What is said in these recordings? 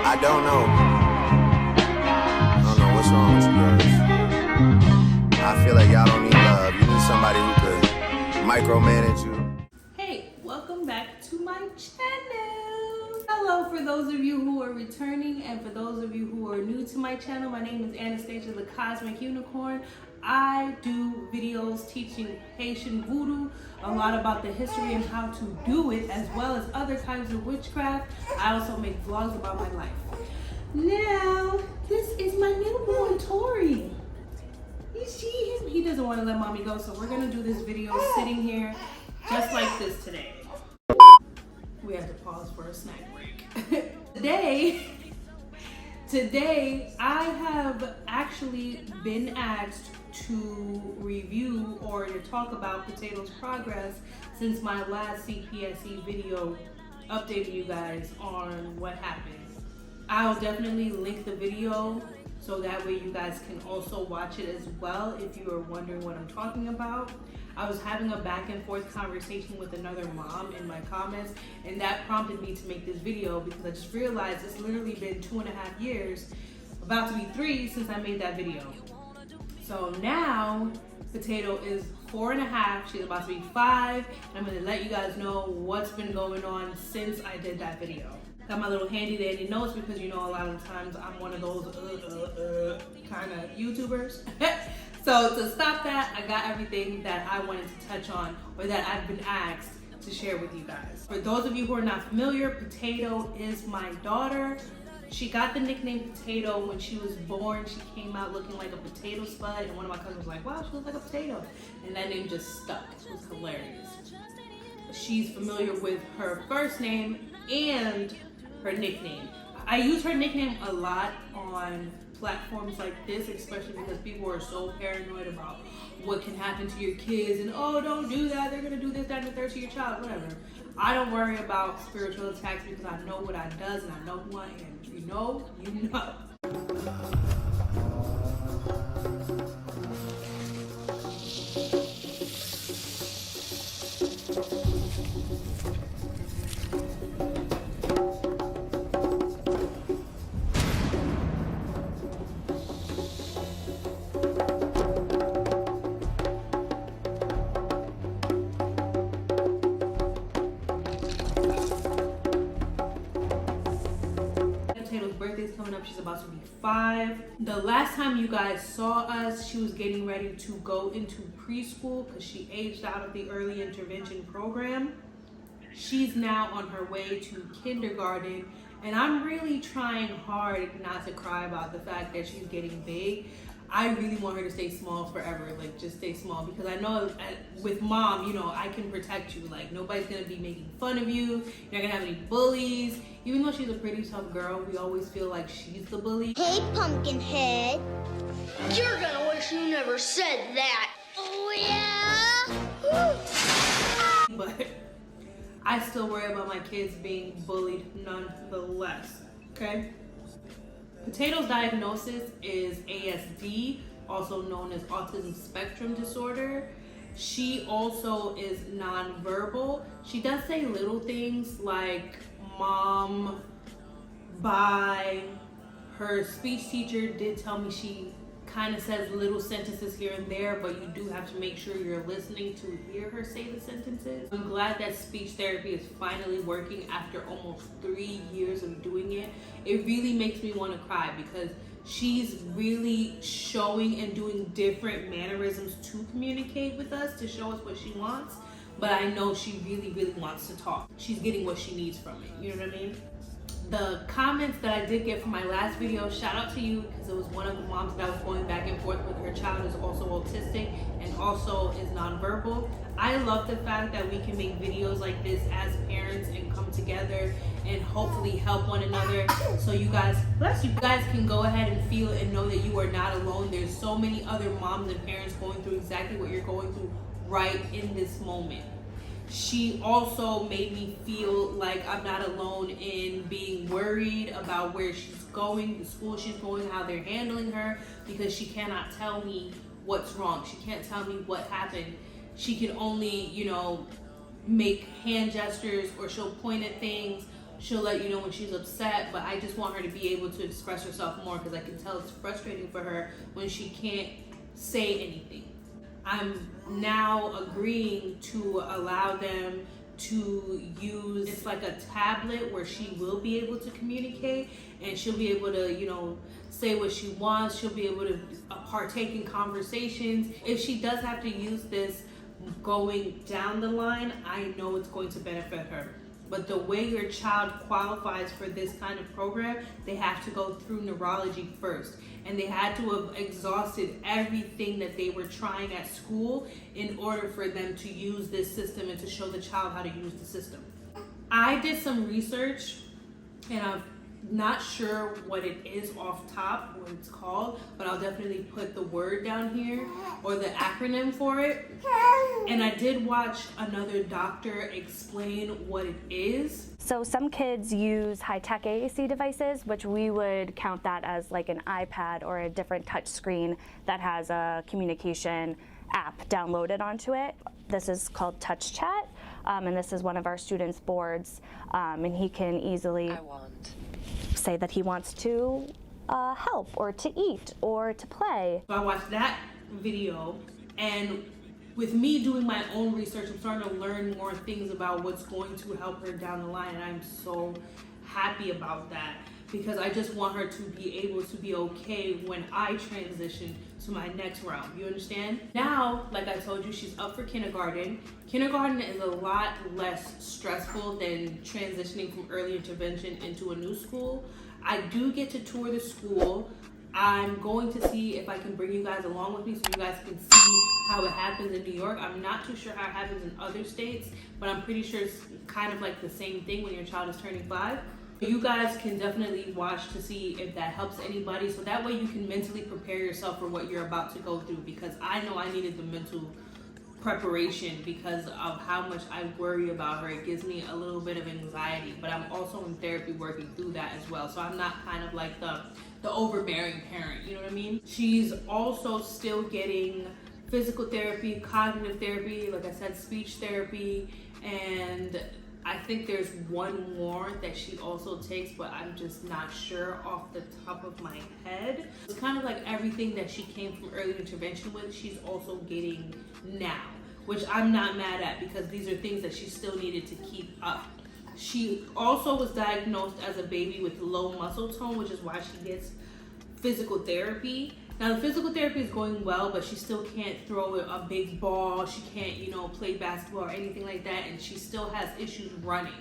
I don't know. I don't know what's wrong with you girls. I feel like y'all don't need love. You need somebody who could micromanage you. Hey, welcome back to my channel. Hello, for those of you who are returning and for those of you who are new to my channel, my name is Anastasia the Cosmic Unicorn. I do videos teaching Haitian voodoo, a lot about the history and how to do it, as well as other kinds of witchcraft. I also make vlogs about my life. Now, this is my newborn Tori. You see him? He doesn't want to let mommy go, so we're gonna do this video sitting here just like this today. We have to pause for a snack break. Today, I have actually been asked to review or to talk about Potato's progress since my last CPSE video updating you guys on what happened. I'll definitely link the video so that way you guys can also watch it as well if you are wondering what I'm talking about. I was having a back and forth conversation with another mom in my comments, and that prompted me to make this video because I just realized it's literally been 2.5 years, about to be 3, since I made that video. So now Potato is 4.5, she's about to be 5, and I'm gonna let you guys know what's been going on since I did that video. Got my little handy dandy notes because you know a lot of the times I'm one of those kind of YouTubers. So to stop that, I got everything that I wanted to touch on or that I've been asked to share with you guys. For those of you who are not familiar, Potato is my daughter. She got the nickname Potato when she was born. She came out looking like a potato spud, and one of my cousins was like, wow, she looks like a potato. And that name just stuck. It was hilarious. She's familiar with her first name and her nickname. I use her nickname a lot on platforms like this, especially because people are so paranoid about what can happen to your kids and oh, don't do that, they're gonna do this, that, and the third to your child, whatever. I don't worry about spiritual attacks because I know what I does and I know who I am. If you know, you know. Potato's birthday's coming up. She's about to be 5. The last time you guys saw us, she was getting ready to go into preschool because she aged out of the early intervention program. She's now on her way to kindergarten, and I'm really trying hard not to cry about the fact that she's getting big. I really want her to stay small forever, like just stay small, because I know with mom, you know, I can protect you. Like nobody's gonna be making fun of you. You're not gonna have any bullies. Even though she's a pretty tough girl, we always feel like she's the bully. Hey, Pumpkinhead. You're gonna wish you never said that. Oh, yeah? But I still worry about my kids being bullied nonetheless, okay? Potato's diagnosis is ASD, also known as Autism Spectrum Disorder. She also is nonverbal. She does say little things like mom, bye. Her speech teacher did tell me she kind of says little sentences here and there, but you do have to make sure you're listening to hear her say the sentences. I'm glad that speech therapy is finally working after almost 3 years of doing it. It really makes me want to cry because she's really showing and doing different mannerisms to communicate with us, to show us what she wants. But I know she really, really wants to talk. She's getting what she needs from it, you know what I mean? The comments that I did get from my last video, shout out to you, because it was one of the moms that I was going back and forth with. Her child is also autistic and also is nonverbal. I love the fact that we can make videos like this as parents and come together and hopefully help one another, so you guys, bless you guys, can go ahead and feel and know that you are not alone. There's so many other moms and parents going through exactly what you're going through right in this moment. She also made me feel like I'm not alone in being worried about where she's going, the school she's going, how they're handling her, because she cannot tell me what's wrong. She can't tell me what happened. She can only, you know, make hand gestures, or she'll point at things. she'll let you know when she's upset, but I just want her to be able to express herself more because I can tell it's frustrating for her when she can't say anything. I'm now agreeing to allow them to use, it's like a tablet where she will be able to communicate and she'll be able to, you know, say what she wants. She'll be able to partake in conversations. If she does have to use this going down the line, I know it's going to benefit her. But the way your child qualifies for this kind of program, they have to go through neurology first. And they had to have exhausted everything that they were trying at school in order for them to use this system and to show the child how to use the system. I did some research and I'm not sure what it is off top, what it's called, but I'll definitely put the word down here or the acronym for it. And I did watch another doctor explain what it is. So some kids use high-tech AAC devices, which we would count that as like an iPad or a different touch screen that has a communication app downloaded onto it. This is called Touch Chat, and this is one of our students' boards, and he can easily say that he wants to help or to eat or to play. So I watched that video, and with me doing my own research, I'm starting to learn more things about what's going to help her down the line, and I'm so happy about that because I just want her to be able to be okay when I transition to my next round. You understand? Now, like I told you, she's up for kindergarten. Kindergarten is a lot less stressful than transitioning from early intervention into a new school. I do get to tour the school. I'm going to see if I can bring you guys along with me so you guys can see how it happens in New York. I'm not too sure how it happens in other states, but I'm pretty sure it's kind of like the same thing when your child is turning 5. You guys can definitely watch to see if that helps anybody, so that way you can mentally prepare yourself for what you're about to go through, because I know I needed the mental preparation because of how much I worry about her. It gives me a little bit of anxiety, but I'm also in therapy working through that as well, so I'm not kind of like the overbearing parent, you know what I mean? She's also still getting physical therapy, cognitive therapy, like I said, speech therapy, and I think there's one more that she also takes, but I'm just not sure off the top of my head. It's kind of like everything that she came from early intervention with, she's also getting now, which I'm not mad at because these are things that she still needed to keep up. She also was diagnosed as a baby with low muscle tone, which is why she gets physical therapy. Now the physical therapy is going well, but she still can't throw a big ball. She can't, you know, play basketball or anything like that, and she still has issues running.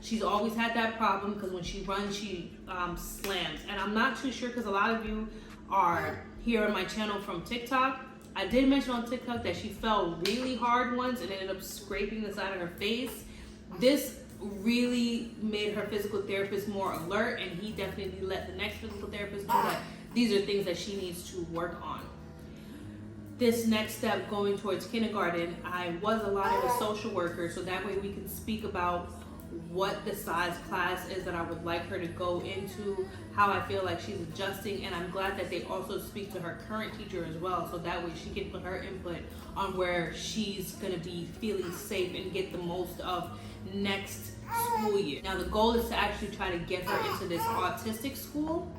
She's always had that problem because when she runs, she slams. And I'm not too sure because a lot of you are here on my channel from TikTok. I did mention on TikTok that she fell really hard once and ended up scraping the side of her face. This really made her physical therapist more alert, and he definitely let the next physical therapist know that these are things that she needs to work on. This next step going towards kindergarten, I was allotted a social worker, so that way we can speak about what the size class is that I would like her to go into, how I feel like she's adjusting, and I'm glad that they also speak to her current teacher as well, so that way she can put her input on where she's gonna be feeling safe and get the most of next school year. Now the goal is to actually try to get her into this autistic school,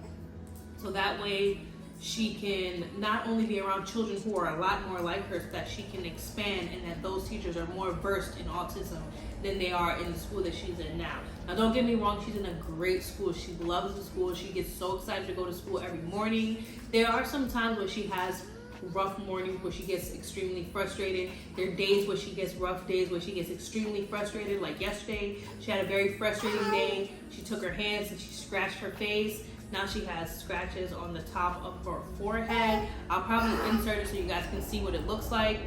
so that way she can not only be around children who are a lot more like her, so that she can expand and that those teachers are more versed in autism than they are in the school that she's in now. Now don't get me wrong, she's in a great school. She loves the school. She gets so excited to go to school every morning. There are some times where she has rough mornings where she gets extremely frustrated. There are days where she gets rough days where she gets extremely frustrated, like yesterday. She had a very frustrating day. She took her hands and she scratched her face. Now she has scratches on the top of her forehead. I'll probably insert it so you guys can see what it looks like.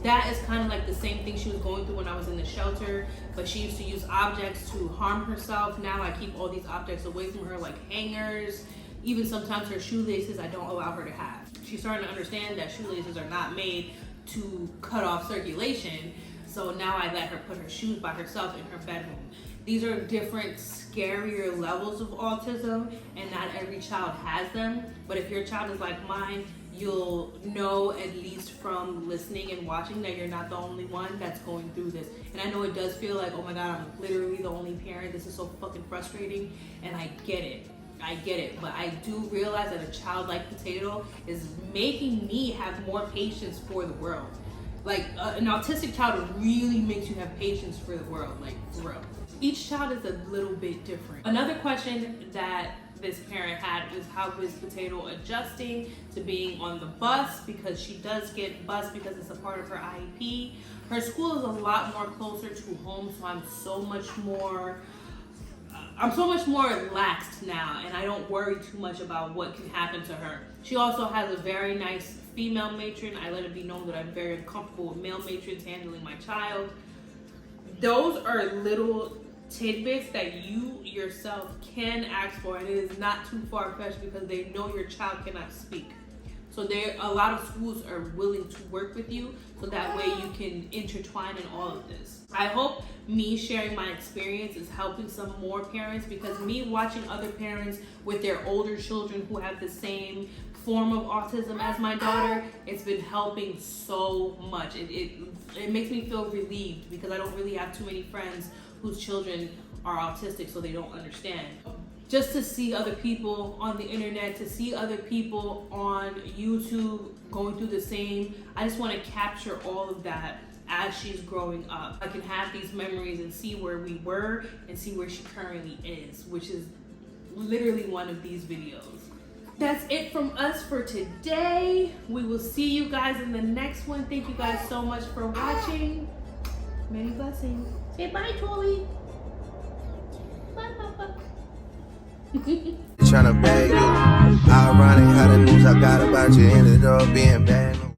That is kind of like the same thing she was going through when I was in the shelter, but she used to use objects to harm herself. Now I keep all these objects away from her, like hangers. Even sometimes her shoelaces I don't allow her to have. She's starting to understand that shoelaces are not made to cut off circulation, so now I let her put her shoes by herself in her bedroom. These are different, scarier levels of autism, and not every child has them. But if your child is like mine, you'll know, at least from listening and watching, that you're not the only one that's going through this. And I know it does feel like, oh my God, I'm literally the only parent. This is so fucking frustrating. And I get it. But I do realize that a child like Potato is making me have more patience for the world. Like an autistic child really makes you have patience for the world, like for real. Each child is a little bit different. Another question that this parent had was, how is Potato adjusting to being on the bus, because she does get bused because it's a part of her IEP. Her school is a lot more closer to home, so I'm so much more relaxed now, and I don't worry too much about what can happen to her. She also has a very nice female matron. I let it be known that I'm very comfortable with male matrons handling my child. Those are little tidbits that you yourself can ask for, and it is not too far-fetched because they know your child cannot speak. So a lot of schools are willing to work with you, so that way you can intertwine in all of this. I hope me sharing my experience is helping some more parents, because me watching other parents with their older children who have the same form of autism as my daughter, it's been helping so much. It makes me feel relieved, because I don't really have too many friends whose children are autistic, so they don't understand. Just to see other people on the internet, to see other people on YouTube going through the same, I just want to capture all of that as she's growing up. I can have these memories and see where we were and see where she currently is, which is literally one of these videos. That's it from us for today. We will see you guys in the next one. Thank you guys so much for watching. Many blessings. Say bye, Tolly. Bye, Papa. Tryna bag you. Ironic how the news I got about you ended up being bad.